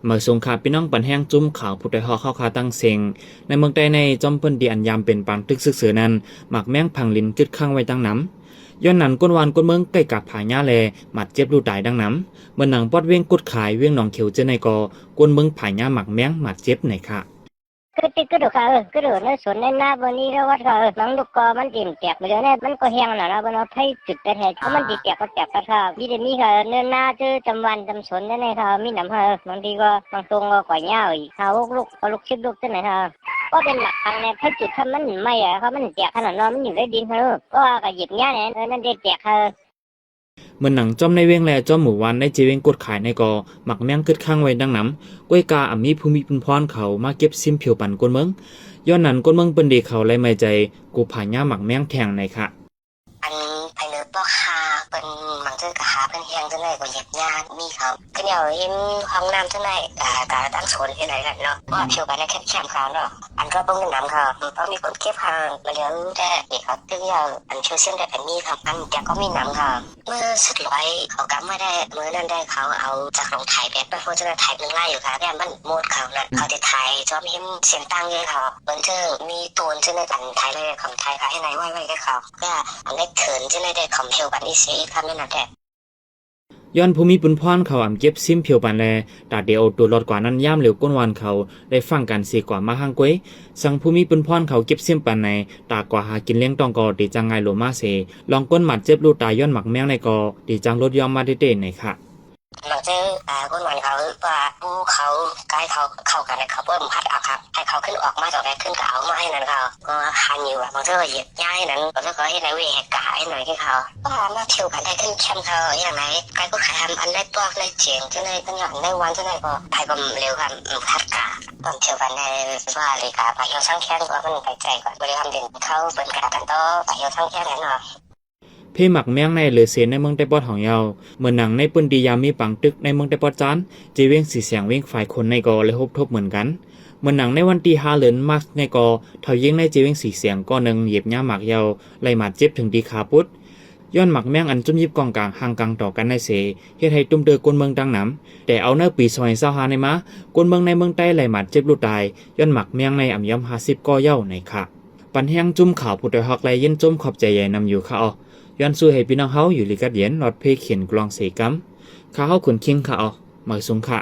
เมื่อสงขาพี่น้องปันแห้งจุ้มข่าวผู้ใดฮอเข้าคาตั้งเซ็งในเมืองใดในจอมเปิ้นดีอันยามเป็นปางตึกซึกเสือนั้นหมักแมงพังลินจึดข้างไว้ตั้งน้ำย้อนนั้นก้นวานก้นเมืองใกล้กับผาหญ้าแลหมัดเจ็บรูตายดังน้ำเมื่อหนังปอดเวียงกุดขายเวียงหนองเขียวเจอในกอก้นเมืองผาหญ้าหมักแมงหมัดเจ็บไหนค่ะก็ติดก็ดูค่ะก็ดูในสวนในหน้าบนนี้แล้วว่าค่ะหนังลูกกอมันดิ่มแตกไปเลยเนี่ยมันก็แห้งแล้วนะบนเอาไผ่จุดไปแทนเพราะมันดิ่แตกก็แตกก็ค่ะมีแต่มีค่ะเนื้อหน้าเจอจำวันจำสนได้ไหมค่ะมีหนำค่ะบางทีก็บางตรงก็ก่อยเงาอีกค่ะลูกก็ลูกชิบลูกได้ไหมค่ะก็เป็นหลักทางเนี่ยไผ่จุดถ้ามันไม่อะค่ะมันแตกขนาดนั้นมันอยู่ได้ดินค่ะก็ก็หยิบเงี้ยเนี่ยนั่นได้แตกค่ะเมื่อหนังจอมในเวียงแลจอมหมู่วันในจีเวงกดขายในกอหมักแมงกึดข้างไว้ดังน้ำก้วยกาอ่ำมีภูมิพุนพรเขามาเก็บซิมเผียวปันกวนเมืองย้อนนั้นกวนเมืองเปิ้นดีเขาไล่ไม่ใจกูผาหญ้าหมักแมงแทงในค่ะอันไปเลือกพ่อค้าเป็นบางเจ้ากะหาเป็นเฮียงจังได๋ก็เฮ็ดงานมีเขาก็เดี๋ยวเห็นห้องน้ำจังได๋กะตั้งโซนที่ไหนกันเนาะว่าเที่ยวกันในแคมป์เขาเนาะอันก็บ่มีน้ำค่ะบ่มีคนเก็บค่ะมาเลี้ยงแต่เด็กเขาตึงยาวอันเชื่อเส้นได้อันนี้ครับอันแต่ก็มีน้ำค่ะเมื่อสุดร้อยเขากำมาได้มื้อนั้นได้เขาเอาจากลงถ่ายแบบไปโฆษณาถ่าย1ไร่อยู่ค่ะแต่มันหมดเขาน่ะเขาจะถ่ายจอมเห็นเสียงตั้งเลยค่ะเบิ่งเจอมีตูนจังได๋กันถ่ายเลยของถ่ายให้ไหนไว้กับเขาก็อันได้เขินจังได๋ได้คอมเพียวบัดนี้เสียอีกคำนึงน่ะแท้ย้อนภูมิปุนพรเขาอ่ำเก็บซิมเพียวปันแลตาเดียวตัวรอดกว่านั้นย่ามเหลวก้นวานเขาได้ฟังกันเสียกว่ามาห้างก้วยสั่งภูมิปุนพรเขาเก็บซิมปันในตากว่าหากินเลี้ยงตองกอดีจังไงโลมาเสลองก้นหมัดเจ็บลูตายย้อนหมักแมงในกอดีจังลดยอมมาเต้ๆในค่ะหลังจากคนวันเขาว่าผู้เขาใกล้เขาเข้ากันนะเขาเพิ่มพัดเอาครับให้เขาขึ้นออกมาจากแรกขึ้นก็เอามาให้นั่นเขาก็หันอยู่บางทีก็เหยียบย้ายนั้นบางทีก็ให้ในเวหกาให้หน่อยที่เขาว่ามาเที่ยวกันได้ขึ้นแคมป์เขาอย่างไรใครก็ขายทำอันได้ตัวได้เจียงจะได้ตั้งอย่างได้วันจะได้ก็ไทยก็เร็วกันพัดกาตอนเที่ยวกันได้ว่าเลยกาไปเที่ยวช่างแคมป์ก็มันไปใจก่อนบริการเด่นเขาเปิดกากันต่อไปเที่ยวช่างแคมป์นั่นเนาะเพหมักแมงในเหลือเสียในเมืองไต้ปอดของเยาเมื่อหนังในปืนดียามีปังตึกในเมืองไต้ปอดจานจีเว้งสีเสียงเว้งฝ่ายคนในกอเลยทบเหมือนกันเมื่อหนังในวันที่5เดือนมาร์ชในกอเท่ายิงในจีเว้งสีเสียงก็นึงเหยียบหญ้าหมักเยาไล่หมัดเจ็บถึงดีขาปุดย้อนหมักแมงอันจุ่มยิบกองกลางห่างกลางต่อกันในเสเฮ็ดให้ตุ้มเดือกวนเมืองดังน้ำแต่เอาเนื้อปีซอย25ในมากวนเมืองในเมืองใต้ไหล่หมัดเจ็บลูกตายย้อนหมักแมงในอ่ำย่ำ50ก็เย้าในค่ะปันแห้งจุ่มข่าวผู้ใดฮอกไลยินจุ่มขอบใจใหญ่นำอยู่ค่ะย้อนสู้ให้พี่น้องเฮาอยู่ลิกัดเย็นรอดเพเขียนกลองเสกัมข้าเฮาขุนคิงค่ะมาสุงค่ะ